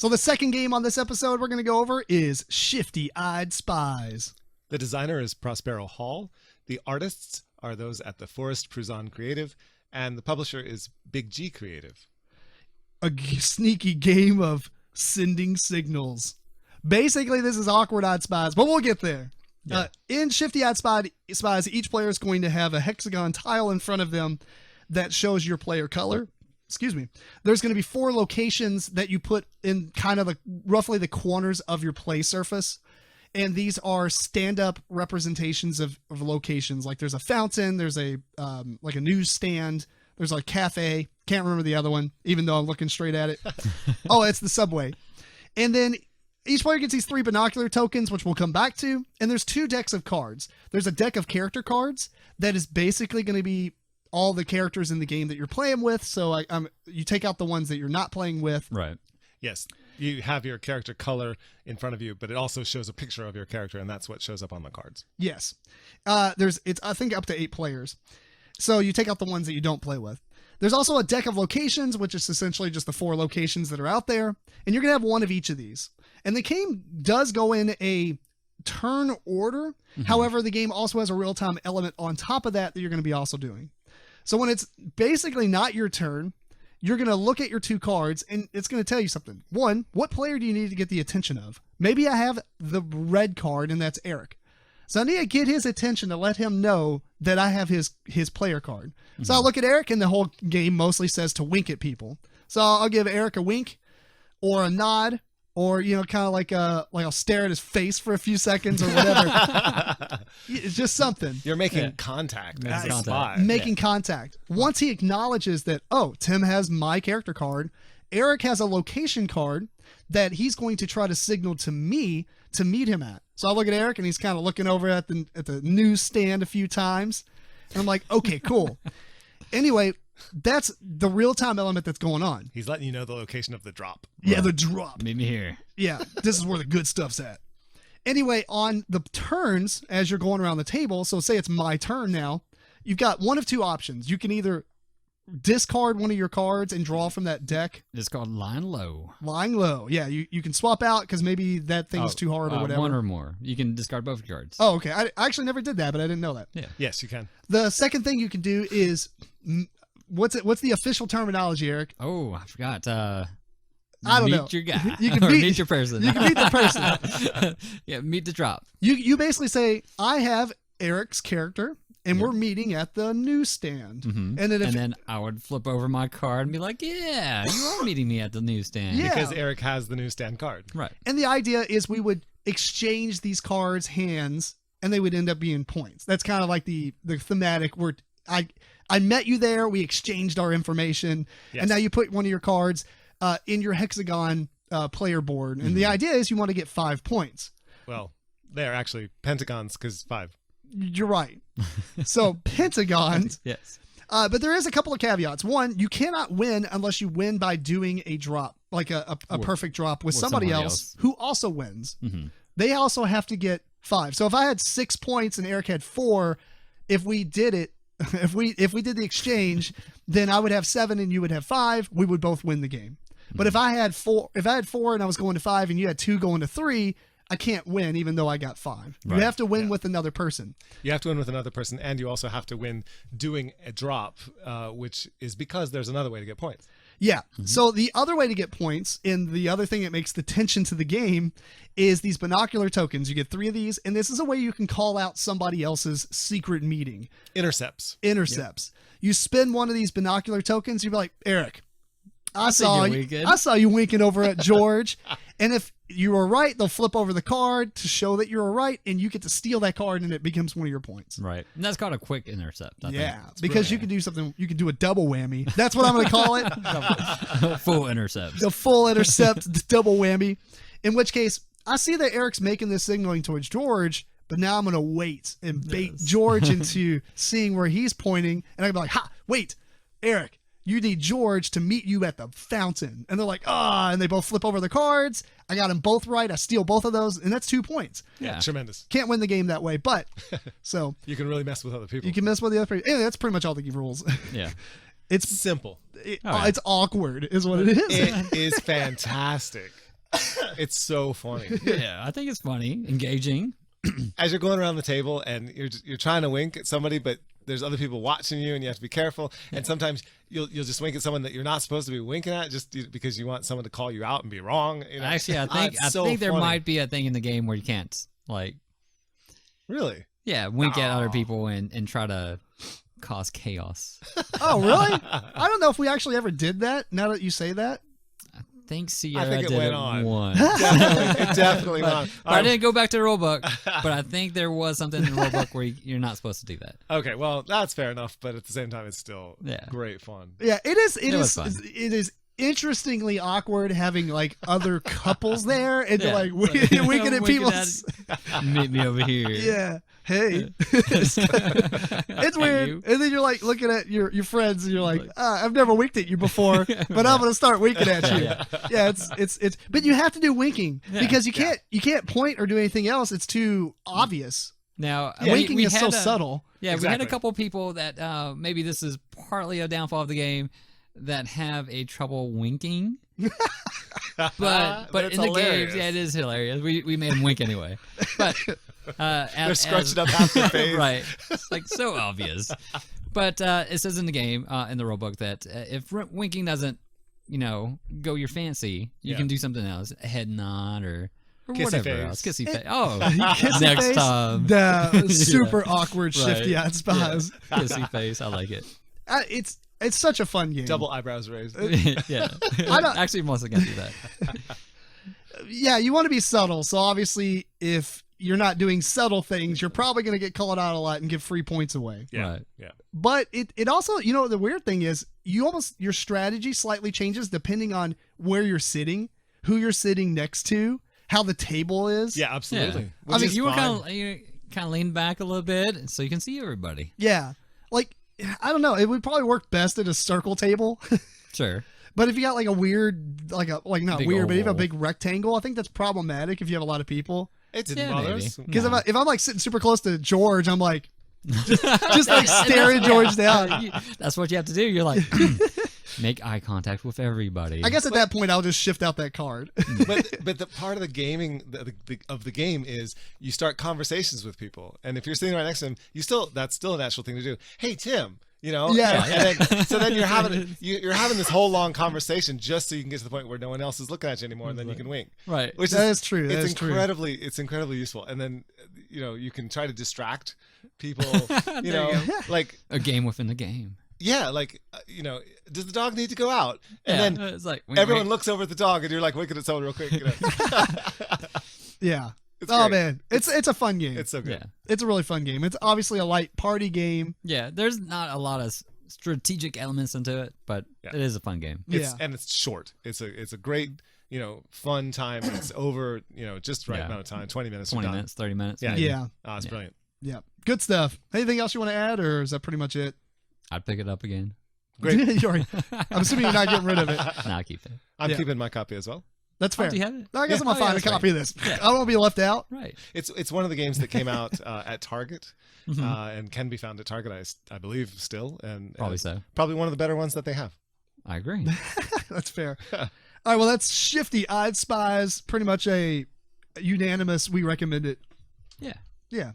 So the second game on this episode we're going to go over is Shifty Eyed Spies. The designer is Prospero Hall. The artists are those at the Forrest-Pruzan Creative, and the publisher is Big G Creative. A sneaky game of sending signals. Basically, this is Awkward Eyed Spies, but we'll get there. Yeah. In Shifty Eyed Spies, each player is going to have a hexagon tile in front of them that shows your player color. Excuse me. There's going to be 4 locations that you put in kind of roughly the corners of your play surface. And these are stand-up representations of locations. Like there's a fountain, there's a like a newsstand, there's a cafe. Can't remember the other one, even though I'm looking straight at it. Oh, it's the subway. And then each player gets these 3 binocular tokens, which we'll come back to. And there's 2 decks of cards. There's a deck of character cards that is basically going to be all the characters in the game that you're playing with. So you take out the ones that you're not playing with. Right. Yes. You have your character color in front of you, but it also shows a picture of your character, and that's what shows up on the cards. Yes. It's I think up to 8 players. So you take out the ones that you don't play with. There's also a deck of locations, which is essentially just the 4 locations that are out there. And you're going to have one of each of these. And the game does go in a turn order. Mm-hmm. However, the game also has a real-time element on top of that you're going to be also doing. So when it's basically not your turn, you're going to look at your 2 cards, and it's going to tell you something. 1, what player do you need to get the attention of? Maybe I have the red card, and that's Eric. So I need to get his attention to let him know that I have his player card. Mm-hmm. So I'll look at Eric, and the whole game mostly says to wink at people. So I'll give Eric a wink or a nod, or, kind of like I'll stare at his face for a few seconds or whatever. It's just something. You're making contact. Making contact. Once he acknowledges that, oh, Tim has my character card, Eric has a location card that he's going to try to signal to me to meet him at. So I look at Eric, and he's kind of looking over at the newsstand a few times. And I'm like, okay, cool. Anyway, that's the real-time element that's going on. He's letting you know the location of the drop. Yeah, the drop. Meet me here. Yeah, this is where the good stuff's at. Anyway, on the turns, as you're going around the table, so say it's my turn now, you've got one of 2 options. You can either discard one of your cards and draw from that deck. It's called lying low. Lying low. Yeah, you can swap out because maybe that thing's too hard or whatever. 1 or more. You can discard both cards. Oh, okay. I actually never did that, but I didn't know that. Yeah. Yes, you can. The second thing you can do is... What's the official terminology, Eric? Oh, I forgot. I don't know. Meet your guy. You can meet your person. You can meet the person. Yeah, meet the drop. You basically say, I have Eric's character, and we're meeting at the newsstand. Mm-hmm. And then I would flip over my card and be like, yeah, you are meeting me at the newsstand. Yeah. Because Eric has the newsstand card. Right. And the idea is we would exchange these cards' hands, and they would end up being points. That's kind of like the thematic where I met you there, we exchanged our information, and now you put one of your cards in your hexagon player board. And the idea is you want to get 5 points. Well, they're actually pentagons because 5. You're right. So pentagons. Yes. But there is a couple of caveats. 1, you cannot win unless you win by doing a drop, like a perfect drop with somebody else who also wins. Mm-hmm. They also have to get 5. So if I had 6 points and Eric had 4, if we did it, if we did the exchange, then I would have 7 and you would have 5. We would both win the game. But if I had 4 and I was going to 5 and you had 2 going to 3, I can't win even though I got 5. Right. You have to win with another person. You have to win with another person, and you also have to win doing a drop, which is because there's another way to get points. Yeah. Mm-hmm. So the other way to get points, and the other thing that makes the tension to the game, is these binocular tokens. You get 3 of these, and this is a way you can call out somebody else's secret meeting. Intercepts. Yep. You spin one of these binocular tokens, you'd be like, Eric, I saw you winking over at George. And if you were right, they'll flip over the card to show that you were right, and you get to steal that card, and it becomes one of your points. Right. And that's called a quick intercept. I think. Because you can do something. You can do a double whammy. That's what I'm going to call it. Full intercept. The full intercept, double whammy. In which case, I see that Eric's making this signaling towards George, but now I'm going to wait and bait George into seeing where he's pointing, and I can be like, wait, Eric, you need George to meet you at the fountain. And they're like, and they both flip over the cards. I got them both right. I steal both of those, and that's 2 points. Yeah, tremendous. Can't win the game that way, but so you can really mess with other people. You can mess with the other people. Yeah, that's pretty much all the rules. Yeah. It's simple. It's awkward is what it is. It is fantastic. It's so funny. Yeah, I think it's funny, engaging. As you're going around the table and you're trying to wink at somebody, but there's other people watching you, and you have to be careful. And sometimes you'll just wink at someone that you're not supposed to be winking at, just because you want someone to call you out and be wrong. You know? Actually, I think there might be a thing in the game where you can't Really. Yeah, wink at other people and try to cause chaos. Oh, really? I don't know if we actually ever did that. Now that you say that, I think Sierra I think it did went it on. once. It definitely went on. But I didn't go back to the rulebook, but I think there was something in the rulebook where you're not supposed to do that. Okay, well, that's fair enough, but at the same time, it's still Yeah. great fun. yeah, it is. It was is. fun. It is interestingly awkward having like other couples there and Yeah. you're like winking at people. Meet me over here. Yeah. Hey. It's weird. You. And then you're like looking at your friends and you're like, I've never winked at you before, but I'm gonna start winking at you. Yeah, it's but you have to do winking because you can't point or do anything else. It's too obvious. Now, Winking we is so subtle. Yeah, we had Exactly. a couple people that maybe this is partly a downfall of the game that have a trouble winking. but it's in the hilarious. games, yeah, it is hilarious. We made them wink anyway. But They're scrunching up half their face. right, it's like so obvious. But it says in the game, in the rulebook, that if winking doesn't, go your fancy, you can do something else, a head nod or Kissy whatever face. else. Kissy face. Oh, Kissy next face, time. the super awkward Right. Shifty Eyed Spies. Yeah. Kissy face. I like it. It's such a fun game. Double eyebrows raised. Yeah. don't- Actually, most of them do that. Yeah, you want to be subtle. So obviously, if you're not doing subtle things, you're probably going to get called out a lot and give free points away. Yeah. Right. Yeah. But it also, the weird thing is your strategy slightly changes depending on where you're sitting, who you're sitting next to, how the table is. Yeah, absolutely. Yeah. Which I mean, is you were fine. kind of leaned back a little bit so you can see everybody. Yeah. Like, I don't know. It would probably work best at a circle table. Sure. But if you got like a weird, not Big weird, but even a oval. big rectangle, I think that's problematic if you have a lot of people. It didn't Yeah, bother maybe. us. Because No. if I'm like sitting super close to George, I'm like, just like staring George down. That's what you have to do. You're like, make eye contact with everybody. I guess at that point, I'll just shift out that card. but the part of the gaming of the game is you start conversations with people, and if you're sitting right next to them, that's still a natural thing to do. Hey Tim, Yeah. And then you're having this whole long conversation just so you can get to the point where no one else is looking at you anymore, and then you can wink. Right. Which That is true. That It's is true. it's incredibly useful, and then you can try to distract people. There you go. Like A game within the game. yeah, like does the dog need to go out? And Yeah, then it's like wink, everyone wink. looks over at the dog, and you're like winking at someone real quick. Yeah. It's Oh great. man, it's a fun game. It's so good. Yeah. It's a really fun game. It's obviously a light party game. Yeah. There's not a lot of strategic elements into it, but Yeah. it is a fun game. Yeah. And it's short. It's a great, fun time. It's over, just right Yeah. amount of time, 20 minutes. 20 you're done. minutes, 30 minutes. Yeah. maybe. Yeah. Oh, it's Yeah. brilliant. Yeah. Good stuff. Anything else you want to add, or is that pretty much it? I'd pick it up again. Great. You already- I'm assuming you're not getting rid of it. Nah, I keep it. I'm Yeah. keeping my copy as well. That's Oh, fair. do you have it? I guess I'm Oh, gonna yeah, find a that's right. copy of this. Yeah. I don't want to be left out. Right. It's one of the games that came out at Target Mhm. and can be found at Target, I believe, still. And Probably so. Probably one of the better ones that they have. I agree. That's fair. All right. Well, that's Shifty Eyed Spies. Pretty much a unanimous. We recommend it. Yeah. Yeah.